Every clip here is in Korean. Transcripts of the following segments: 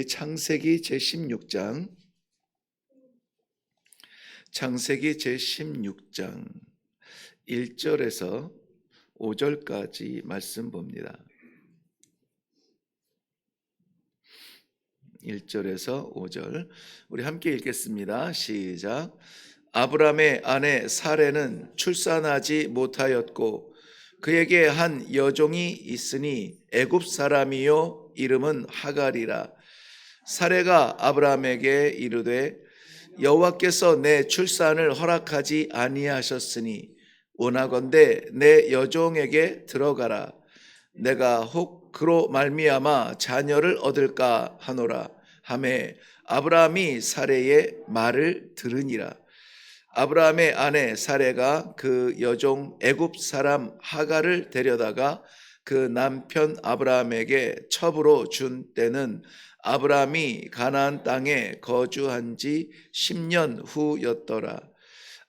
창세기 제16장 1절에서 5절까지 말씀 봅니다. 1절에서 5절 우리 함께 읽겠습니다. 시작. 아브람의 아내 사레는 출산하지 못하였고 그에게 한 여종이 있으니 애굽 사람이요 이름은 하갈이라. 사레가 아브람에게 이르되 여호와께서 내 출산을 허락하지 아니하셨으니 원하건대 내 여종에게 들어가라. 내가 혹 그로 말미암아 자녀를 얻을까 하노라 하매 아브라함이 사레의 말을 들으니라. 아브라함의 아내 사레가 그 여종 애굽 사람 하갈을 데려다가 그 남편 아브라함에게 첩으로 준 때는 아브라함이 가나안 땅에 거주한 지 10년 후였더라.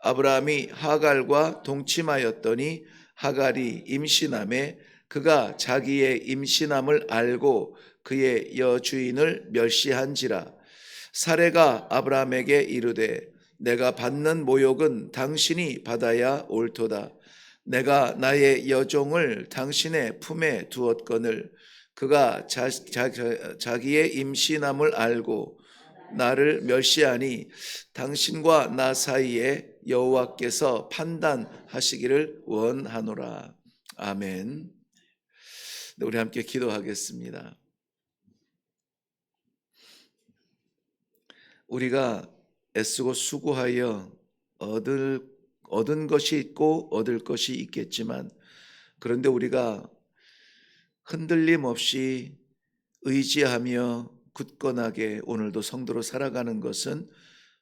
아브라함이 하갈과 동침하였더니 하갈이 임신하매 그가 자기의 임신함을 알고 그의 여주인을 멸시한지라. 사레가 아브라함에게 이르되 내가 받는 모욕은 당신이 받아야 옳도다. 내가 나의 여종을 당신의 품에 두었거늘 그가 자기의 임신함을 알고 나를 멸시하니 당신과 나 사이에 여호와께서 판단하시기를 원하노라. 아멘. 우리 함께 기도하겠습니다. 우리가 애쓰고 수고하여 얻은 것이 있고 얻을 것이 있겠지만 그런데 우리가 흔들림 없이 의지하며 굳건하게 오늘도 성도로 살아가는 것은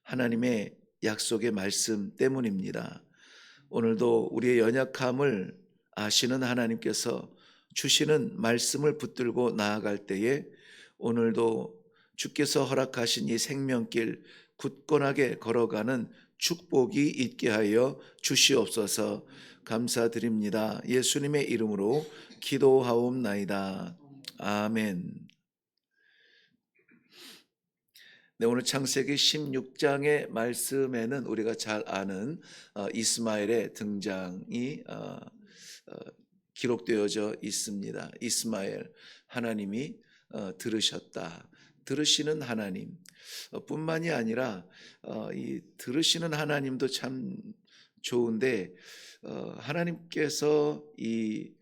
하나님의 약속의 말씀 때문입니다. 오늘도 우리의 연약함을 아시는 하나님께서 주시는 말씀을 붙들고 나아갈 때에 오늘도 주께서 허락하신 이 생명길 굳건하게 걸어가는 축복이 있게 하여 주시옵소서. 감사드립니다. 예수님의 이름으로 기도하옵나이다. 아멘. 네, 오늘 창세기 16장의 말씀에는 우리가 잘 아는 이스마엘의 등장이 기록되어져 있습니다. 이스마엘, 하나님이 들으셨다. 들으시는 하나님 뿐만이 아니라 이 들으시는 하나님도 참 좋은데 하나님께서 이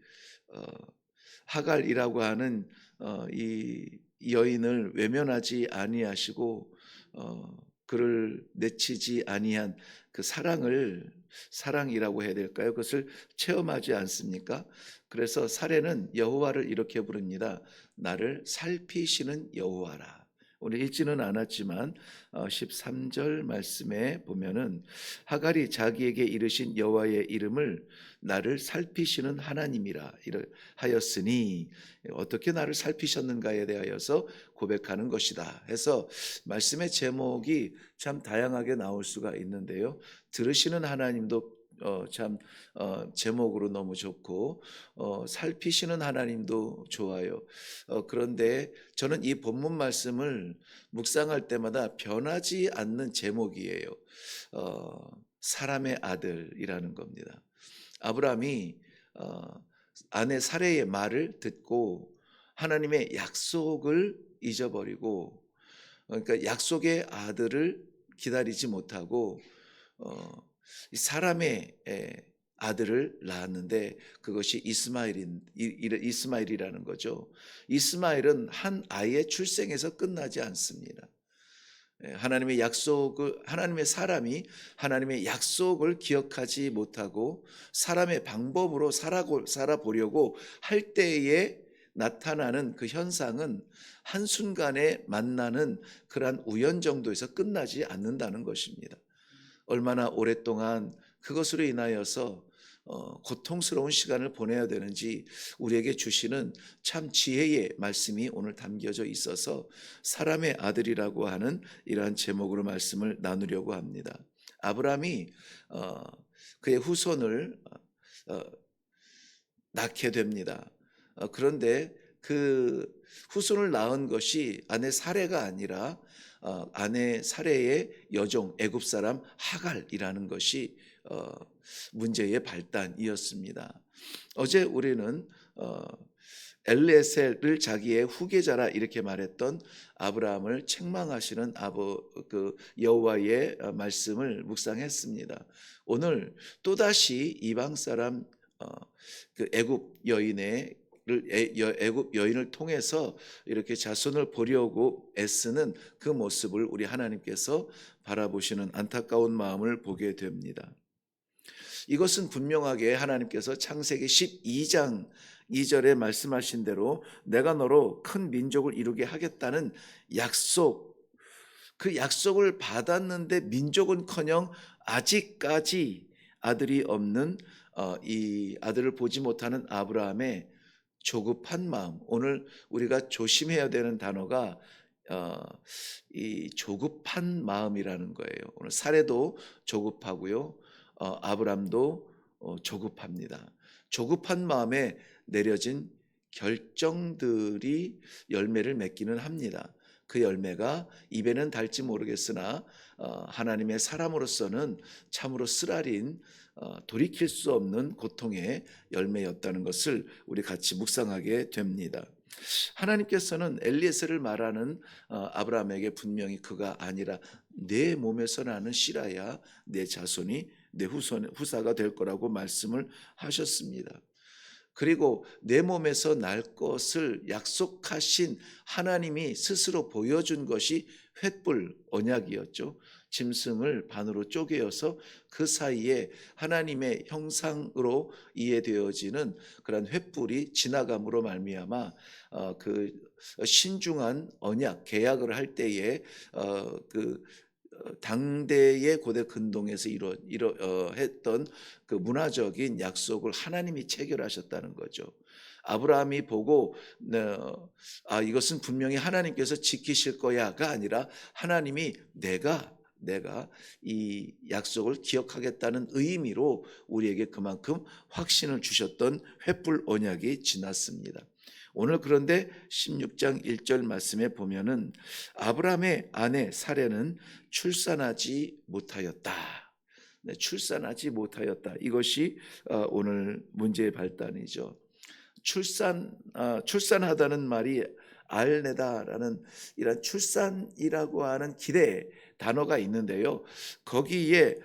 하갈이라고 하는 이 여인을 외면하지 아니하시고 그를 내치지 아니한 그 사랑이라고 해야 될까요? 그것을 체험하지 않습니까? 그래서 사레는 여호와를 이렇게 부릅니다. 나를 살피시는 여호와라. 오늘 읽지는 않았지만 13절 말씀에 보면은 하갈이 자기에게 이르신 여호와의 이름을 나를 살피시는 하나님이라 하였으니 어떻게 나를 살피셨는가에 대하여서 고백하는 것이다 해서 말씀의 제목이 참 다양하게 나올 수가 있는데요. 들으시는 하나님도 참 제목으로 너무 좋고 살피시는 하나님도 좋아요. 그런데 저는 이 본문 말씀을 묵상할 때마다 변하지 않는 제목이에요. 사람의 아들이라는 겁니다. 아브라함이 아내 사레의 말을 듣고 하나님의 약속을 잊어버리고 그러니까 약속의 아들을 기다리지 못하고 사람의 아들을 낳았는데 그것이 이스마엘이라는 거죠. 이스마엘은 한 아이의 출생에서 끝나지 않습니다. 하나님의 사람이 하나님의 약속을 기억하지 못하고 사람의 방법으로 살아보려고 할 때에 나타나는 그 현상은 한순간에 만나는 그러한 우연 정도에서 끝나지 않는다는 것입니다. 얼마나 오랫동안 그것으로 인하여서 고통스러운 시간을 보내야 되는지 우리에게 주시는 참 지혜의 말씀이 오늘 담겨져 있어서 사람의 아들이라고 하는 이러한 제목으로 말씀을 나누려고 합니다. 아브라함이 그의 후손을 낳게 됩니다. 그런데 그 후손을 낳은 것이 아내 사레가 아니라 아내 사레의 여종 애굽 사람 하갈이라는 것이 문제의 발단이었습니다. 어제 우리는 엘리에셀을 자기의 후계자라 이렇게 말했던 아브라함을 책망하시는 그 여호와의 말씀을 묵상했습니다. 오늘 또다시 이방 사람 그 애굽 여인을 통해서 이렇게 자손을 보려고 애쓰는 그 모습을 우리 하나님께서 바라보시는 안타까운 마음을 보게 됩니다. 이것은 분명하게 하나님께서 창세기 12장 2절에 말씀하신 대로 내가 너로 큰 민족을 이루게 하겠다는 약속, 그 약속을 받았는데 민족은커녕 아직까지 아들이 없는 이 아들을 보지 못하는 아브라함의 조급한 마음. 오늘 우리가 조심해야 되는 단어가 이 조급한 마음이라는 거예요. 오늘 사례도 조급하고요. 아브람도 조급합니다. 조급한 마음에 내려진 결정들이 열매를 맺기는 합니다. 그 열매가 입에는 달지 모르겠으나 하나님의 사람으로서는 참으로 쓰라린 돌이킬 수 없는 고통의 열매였다는 것을 우리 같이 묵상하게 됩니다. 하나님께서는 엘리에셀을 말하는 아브라함에게 분명히 그가 아니라 내 몸에서 나는 씨라야 내 자손이 내 후사가 될 거라고 말씀을 하셨습니다. 그리고 내 몸에서 날 것을 약속하신 하나님이 스스로 보여준 것이 횃불 언약이었죠. 짐승을 반으로 쪼개어서 그 사이에 하나님의 형상으로 이해되어지는 그런 횃불이 지나감으로 말미암아 그 신중한 언약 계약을 할 때에 그 당대의 고대 근동에서 했던 그 문화적인 약속을 하나님이 체결하셨다는 거죠. 아브라함이 보고 이것은 분명히 하나님께서 지키실 거야가 아니라 하나님이 내가 이 약속을 기억하겠다는 의미로 우리에게 그만큼 확신을 주셨던 횃불 언약이 지났습니다. 오늘 그런데 16장 1절 말씀에 보면은 아브라함의 아내 사레는 출산하지 못하였다. 네, 출산하지 못하였다. 이것이 오늘 문제의 발단이죠. 출산하다는 말이 알내다라는 이런 출산이라고 하는 기대 단어가 있는데요. 거기에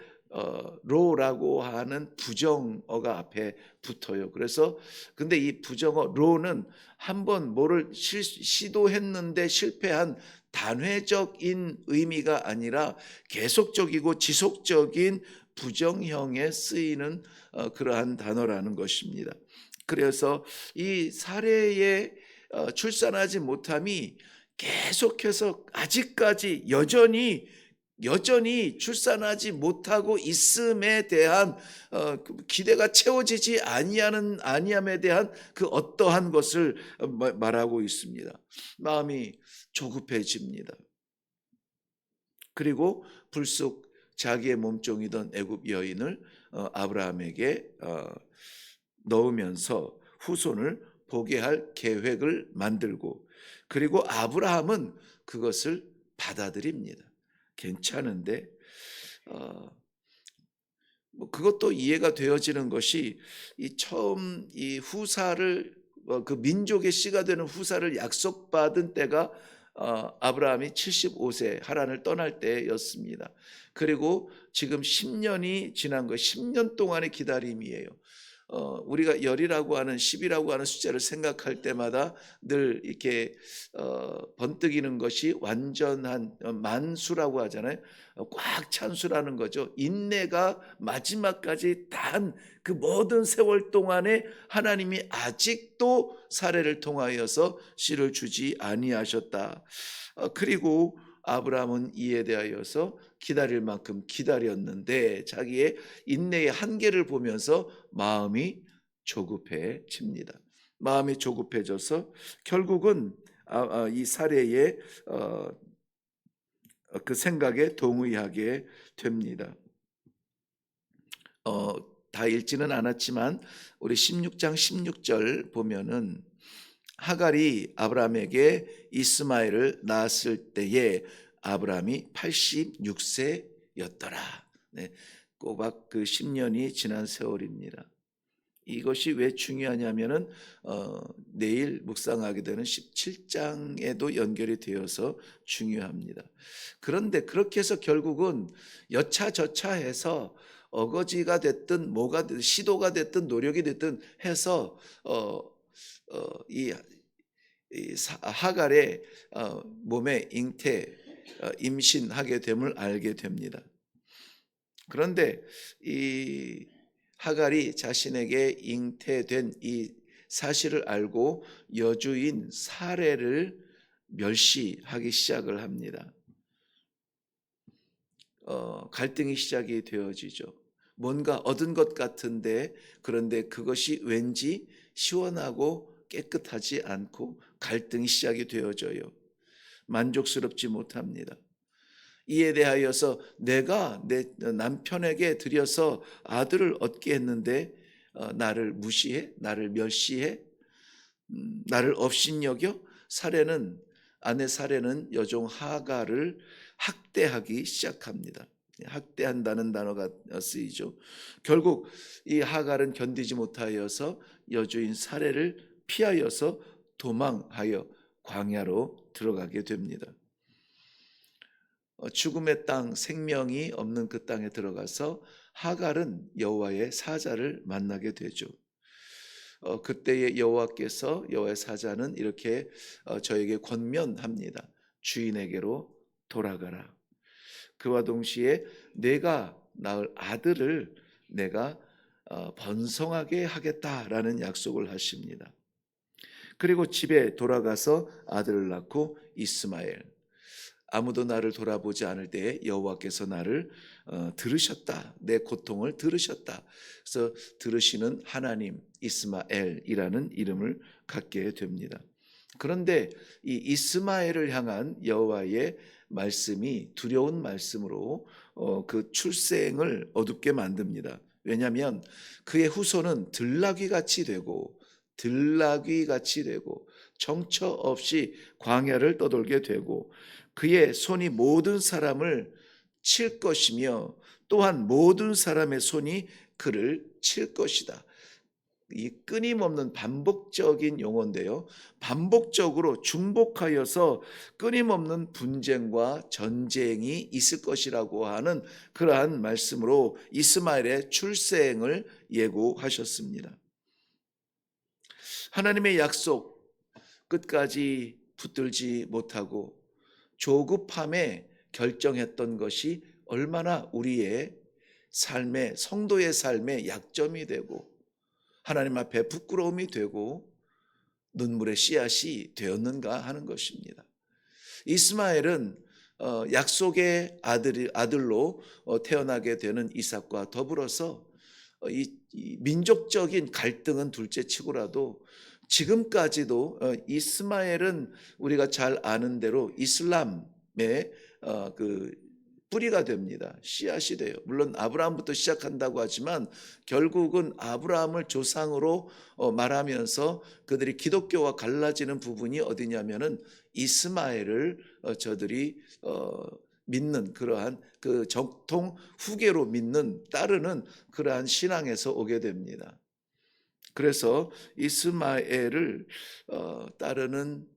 로라고 하는 부정어가 앞에 붙어요. 그래서 근데 이 부정어 로는 한번 뭐를 시도했는데 실패한 단회적인 의미가 아니라 계속적이고 지속적인 부정형에 쓰이는 그러한 단어라는 것입니다. 그래서 이 사례의 출산하지 못함이 계속해서 아직까지 여전히 출산하지 못하고 있음에 대한 기대가 채워지지 아니함에 대한 그 어떠한 것을 말하고 있습니다. 마음이 조급해집니다. 그리고 불쑥 자기의 몸종이던 애굽 여인을 아브라함에게 넣으면서 후손을 보게 할 계획을 만들고, 그리고 아브라함은 그것을 받아들입니다. 괜찮은데 뭐 그것도 이해가 되어지는 것이 이 처음 이 후사를 그 민족의 씨가 되는 후사를 약속받은 때가 아브라함이 75세 하란을 떠날 때였습니다. 그리고 지금 10년이 지난 거 10년 동안의 기다림이에요. 우리가 열이라고 하는 10이라고 하는 숫자를 생각할 때마다 늘 이렇게 번뜩이는 것이 완전한 만수라고 하잖아요. 꽉 찬 수라는 거죠. 인내가 마지막까지 단 그 모든 세월 동안에 하나님이 아직도 사례를 통하여서 씨를 주지 아니하셨다. 그리고 아브라함은 이에 대하여서 기다릴 만큼 기다렸는데 자기의 인내의 한계를 보면서 마음이 조급해집니다. 마음이 조급해져서 결국은 이 사례의 그 생각에 동의하게 됩니다. 다 읽지는 않았지만 우리 16장 16절 보면은 하갈이 아브라함에게 이스마엘을 낳았을 때에 아브라함이 86세였더라. 네, 꼬박 그 10년이 지난 세월입니다. 이것이 왜 중요하냐면은 내일 묵상하게 되는 17장에도 연결이 되어서 중요합니다. 그런데 그렇게 해서 결국은 여차저차해서 어거지가 됐든 뭐가 됐든 시도가 됐든 노력이 됐든 해서 이 하갈의 몸에 임신하게 됨을 알게 됩니다. 그런데 이 하갈이 자신에게 잉태된 이 사실을 알고 여주인 사레를 멸시하기 시작을 합니다. 갈등이 시작이 되어지죠. 뭔가 얻은 것 같은데 그런데 그것이 왠지 시원하고 깨끗하지 않고 갈등이 시작이 되어져요. 만족스럽지 못합니다. 이에 대하여서 내가 내 남편에게 드려서 아들을 얻게 했는데 나를 무시해? 나를 멸시해? 나를 업신여겨? 아내 사례는 여종 하갈을 학대하기 시작합니다. 학대한다는 단어가 쓰이죠. 결국 이 하갈은 견디지 못하여서 여주인 사례를 피하여서 도망하여 광야로 들어가게 됩니다. 죽음의 땅, 생명이 없는 그 땅에 들어가서 하갈은 여호와의 사자를 만나게 되죠. 그때의 여호와의 사자는 이렇게 저에게 권면합니다. 주인에게로 돌아가라. 그와 동시에 내가 낳을 아들을 내가 번성하게 하겠다라는 약속을 하십니다. 그리고 집에 돌아가서 아들을 낳고 이스마엘. 아무도 나를 돌아보지 않을 때에 여호와께서 나를 들으셨다. 내 고통을 들으셨다. 그래서 들으시는 하나님 이스마엘이라는 이름을 갖게 됩니다. 그런데 이 이스마엘을 향한 여호와의 말씀이 두려운 말씀으로 그 출생을 어둡게 만듭니다. 왜냐하면 그의 후손은 들나귀 같이 되고 정처 없이 광야를 떠돌게 되고 그의 손이 모든 사람을 칠 것이며 또한 모든 사람의 손이 그를 칠 것이다. 이 끊임없는 반복적인 용어인데요. 반복적으로 중복하여서 끊임없는 분쟁과 전쟁이 있을 것이라고 하는 그러한 말씀으로 이스마엘의 출생을 예고하셨습니다. 하나님의 약속 끝까지 붙들지 못하고 조급함에 결정했던 것이 얼마나 우리의 삶의 성도의 삶의 약점이 되고 하나님 앞에 부끄러움이 되고 눈물의 씨앗이 되었는가 하는 것입니다. 이스마엘은 약속의 아들로 태어나게 되는 이삭과 더불어서 이 민족적인 갈등은 둘째치고라도 지금까지도 이스마엘은 우리가 잘 아는 대로 이슬람의 그 뿌리가 됩니다. 씨앗이 돼요. 물론 아브라함부터 시작한다고 하지만 결국은 아브라함을 조상으로 말하면서 그들이 기독교와 갈라지는 부분이 어디냐면은 이스마엘을 저들이 믿는 그러한 그 정통 후계로 믿는 따르는 그러한 신앙에서 오게 됩니다. 그래서 이스마엘을 따르는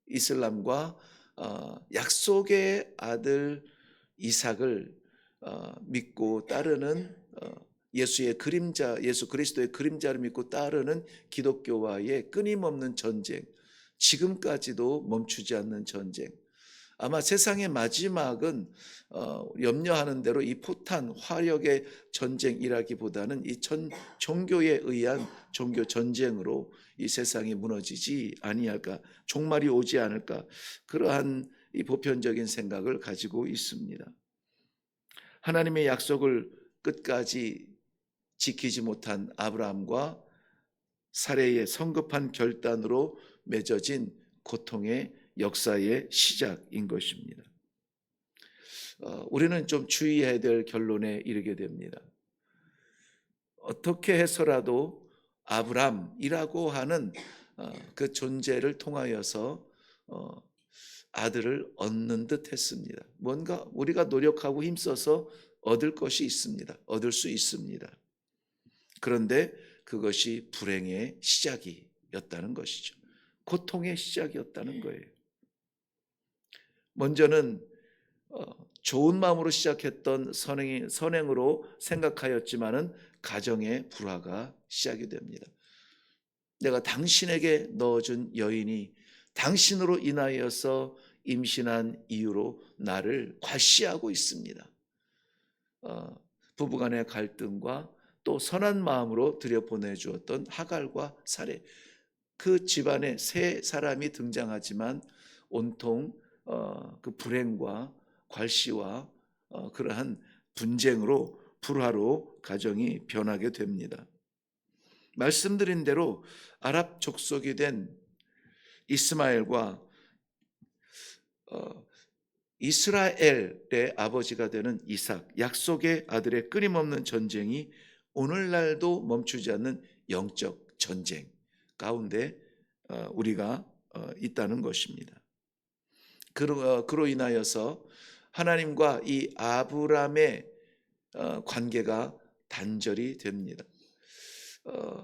이슬람과 약속의 아들 이삭을 믿고 따르는 예수의 그림자, 예수 그리스도의 그림자를 믿고 따르는 기독교와의 끊임없는 전쟁, 지금까지도 멈추지 않는 전쟁. 아마 세상의 마지막은 염려하는 대로 이 포탄 화력의 전쟁이라기보다는 이 종교에 의한 종교 전쟁으로 이 세상이 무너지지 아니할까, 종말이 오지 않을까, 그러한 이 보편적인 생각을 가지고 있습니다. 하나님의 약속을 끝까지 지키지 못한 아브라함과 사레의 성급한 결단으로 맺어진 고통의 역사의 시작인 것입니다. 우리는 좀 주의해야 될 결론에 이르게 됩니다. 어떻게 해서라도 아브람이라고 하는 그 존재를 통하여서 아들을 얻는 듯 했습니다. 뭔가 우리가 노력하고 힘써서 얻을 것이 있습니다. 얻을 수 있습니다. 그런데 그것이 불행의 시작이었다는 것이죠. 고통의 시작이었다는 거예요. 먼저는 좋은 마음으로 시작했던 선행으로 생각하였지만은 가정의 불화가 시작이 됩니다. 내가 당신에게 넣어준 여인이 당신으로 인하여서 임신한 이유로 나를 과시하고 있습니다. 부부간의 갈등과 또 선한 마음으로 들여보내주었던 하갈과 사레, 그 집안에 세 사람이 등장하지만 온통 그 불행과 괄시와 그러한 분쟁으로 불화로 가정이 변하게 됩니다. 말씀드린 대로 아랍 족속이 된 이스마엘과 이스라엘의 아버지가 되는 이삭, 약속의 아들의 끊임없는 전쟁이 오늘날도 멈추지 않는 영적 전쟁 가운데 우리가 있다는 것입니다. 그로 인하여서 하나님과 이 아브람의 관계가 단절이 됩니다.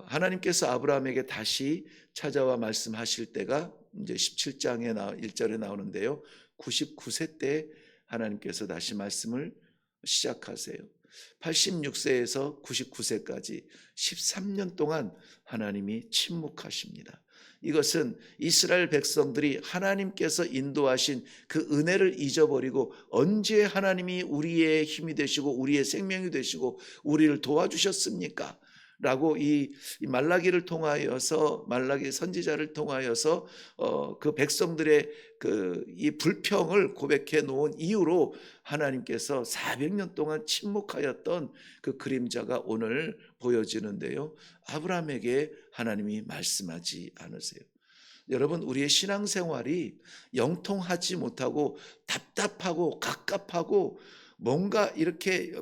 하나님께서 아브라함에게 다시 찾아와 말씀하실 때가 이제 17장에 1절에 나오는데요. 99세 때 하나님께서 다시 말씀을 시작하세요. 86세에서 99세까지 13년 동안 하나님이 침묵하십니다. 이것은 이스라엘 백성들이 하나님께서 인도하신 그 은혜를 잊어버리고 언제 하나님이 우리의 힘이 되시고 우리의 생명이 되시고 우리를 도와주셨습니까? 라고 이 말라기를 통하여서, 말라기 선지자를 통하여서 그 백성들의 이 불평을 고백해 놓은 이유로 하나님께서 400년 동안 침묵하였던 그 그림자가 오늘 보여지는데요. 아브라함에게 하나님이 말씀하지 않으세요. 여러분, 우리의 신앙생활이 영통하지 못하고 답답하고 갑갑하고 뭔가 이렇게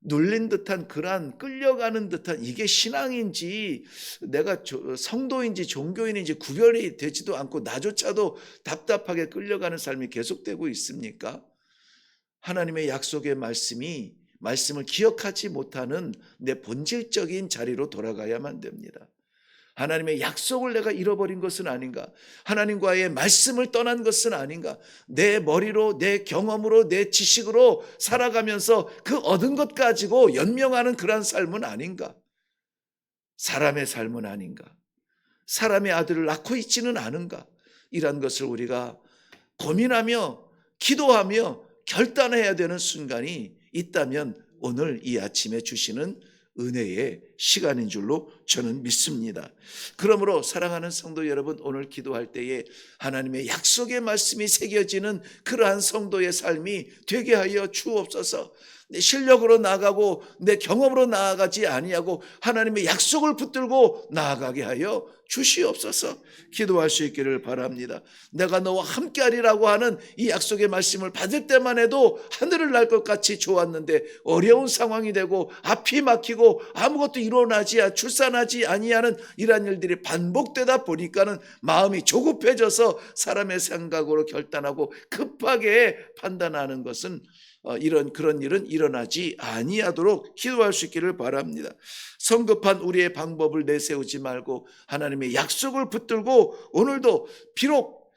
눌린 듯한, 그러한 끌려가는 듯한, 이게 신앙인지 내가 성도인지 종교인인지 구별이 되지도 않고 나조차도 답답하게 끌려가는 삶이 계속되고 있습니까? 하나님의 약속의 말씀을 기억하지 못하는 내 본질적인 자리로 돌아가야만 됩니다. 하나님의 약속을 내가 잃어버린 것은 아닌가? 하나님과의 말씀을 떠난 것은 아닌가? 내 머리로, 내 경험으로, 내 지식으로 살아가면서 그 얻은 것 가지고 연명하는 그런 삶은 아닌가? 사람의 삶은 아닌가? 사람의 아들을 낳고 있지는 않은가? 이런 것을 우리가 고민하며 기도하며 결단해야 되는 순간이 있다면 오늘 이 아침에 주시는 은혜의 시간인 줄로 저는 믿습니다. 그러므로 사랑하는 성도 여러분, 오늘 기도할 때에 하나님의 약속의 말씀이 새겨지는 그러한 성도의 삶이 되게 하여 주옵소서. 내 실력으로 나아가고 내 경험으로 나아가지 아니하고 하나님의 약속을 붙들고 나아가게 하여 주시옵소서. 기도할 수 있기를 바랍니다. 내가 너와 함께하리라고 하는 이 약속의 말씀을 받을 때만 해도 하늘을 날 것 같이 좋았는데 어려운 상황이 되고 앞이 막히고 아무것도 일어나지 출산하지 아니하는 이러한 일들이 반복되다 보니까는 마음이 조급해져서 사람의 생각으로 결단하고 급하게 판단하는 것은 그런 일은 일어나지 아니하도록 기도할 수 있기를 바랍니다. 성급한 우리의 방법을 내세우지 말고 하나님의 약속을 붙들고 오늘도 비록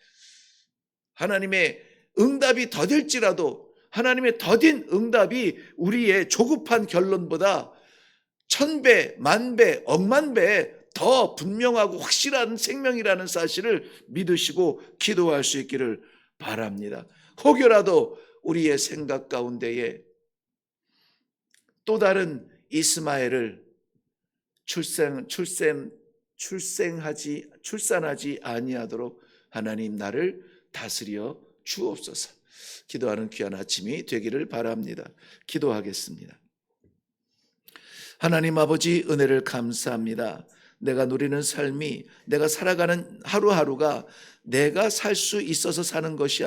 하나님의 응답이 더딜지라도 하나님의 더딘 응답이 우리의 조급한 결론보다 1000배, 만배, 억만배 더 분명하고 확실한 생명이라는 사실을 믿으시고 기도할 수 있기를 바랍니다. 혹여라도 우리의 생각 가운데에 또 다른 이스마엘을 출산하지 아니하도록 하나님 나를 다스려 주옵소서. 기도하는 귀한 아침이 되기를 바랍니다. 기도하겠습니다. 하나님 아버지, 은혜를 감사합니다. 내가 누리는 삶이, 내가 살아가는 하루하루가 내가 살 수 있어서 사는 것이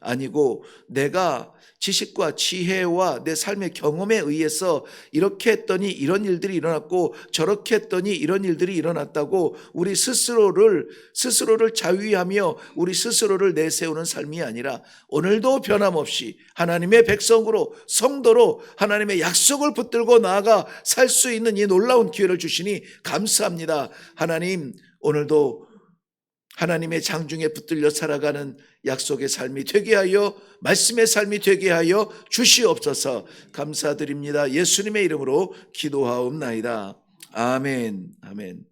아니고 내가 지식과 지혜와 내 삶의 경험에 의해서 이렇게 했더니 이런 일들이 일어났고 저렇게 했더니 이런 일들이 일어났다고 우리 스스로를 자위하며 우리 스스로를 내세우는 삶이 아니라 오늘도 변함없이 하나님의 백성으로 성도로 하나님의 약속을 붙들고 나아가 살 수 있는 이 놀라운 기회를 주시니 감사합니다. 하나님, 오늘도 하나님의 장중에 붙들려 살아가는 약속의 삶이 되게 하여 말씀의 삶이 되게 하여 주시옵소서. 감사드립니다. 예수님의 이름으로 기도하옵나이다. 아멘. 아멘.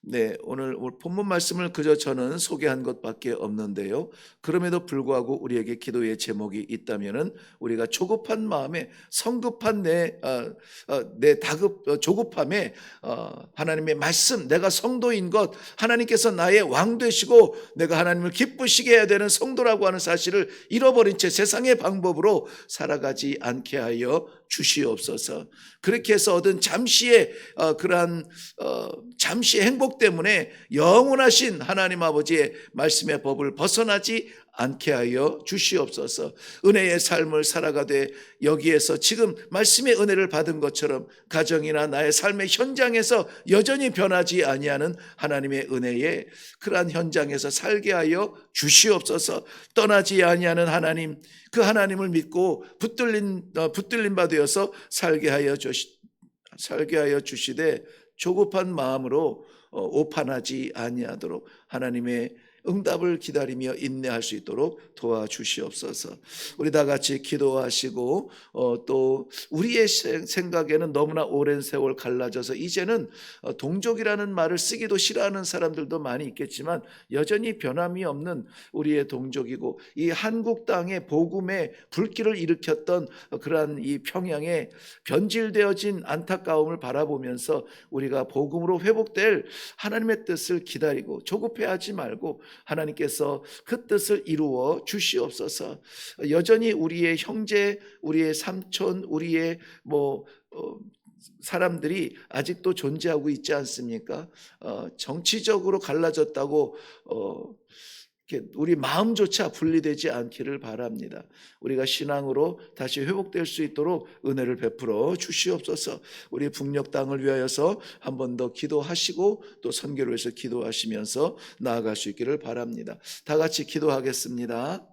네, 오늘 본문 말씀을 그저 저는 소개한 것밖에 없는데요. 그럼에도 불구하고 우리에게 기도의 제목이 있다면은 우리가 조급한 마음에 성급한 내 조급함에 하나님의 말씀, 내가 성도인 것, 하나님께서 나의 왕 되시고 내가 하나님을 기쁘시게 해야 되는 성도라고 하는 사실을 잃어버린 채 세상의 방법으로 살아가지 않게 하여 주시옵소서. 그렇게 해서 얻은 잠시의 그러한 잠시의 행복 때문에 영원하신 하나님 아버지의 말씀의 법을 벗어나지 않게 하여 주시옵소서. 은혜의 삶을 살아가되 여기에서 지금 말씀의 은혜를 받은 것처럼 가정이나 나의 삶의 현장에서 여전히 변하지 아니하는 하나님의 은혜에 그러한 현장에서 살게 하여 주시옵소서. 떠나지 아니하는 하나님, 그 하나님을 믿고 붙들림 바 되어서 살게 하여 주시되 조급한 마음으로 오판하지 아니하도록 하나님의 응답을 기다리며 인내할 수 있도록 도와주시옵소서. 우리 다 같이 기도하시고 또 우리의 생각에는 너무나 오랜 세월 갈라져서 이제는 동족이라는 말을 쓰기도 싫어하는 사람들도 많이 있겠지만 여전히 변함이 없는 우리의 동족이고 이 한국 땅에 복음의 불길을 일으켰던 그러한 이 평양에 변질되어진 안타까움을 바라보면서 우리가 복음으로 회복될 하나님의 뜻을 기다리고 조급해하지 말고 하나님께서 그 뜻을 이루어 주시옵소서. 여전히 우리의 형제, 우리의 삼촌, 우리의 사람들이 아직도 존재하고 있지 않습니까? 정치적으로 갈라졌다고 우리 마음조차 분리되지 않기를 바랍니다. 우리가 신앙으로 다시 회복될 수 있도록 은혜를 베풀어 주시옵소서. 우리 북녘 땅을 위하여서 한 번 더 기도하시고 또 선교를 위해서 기도하시면서 나아갈 수 있기를 바랍니다. 다 같이 기도하겠습니다.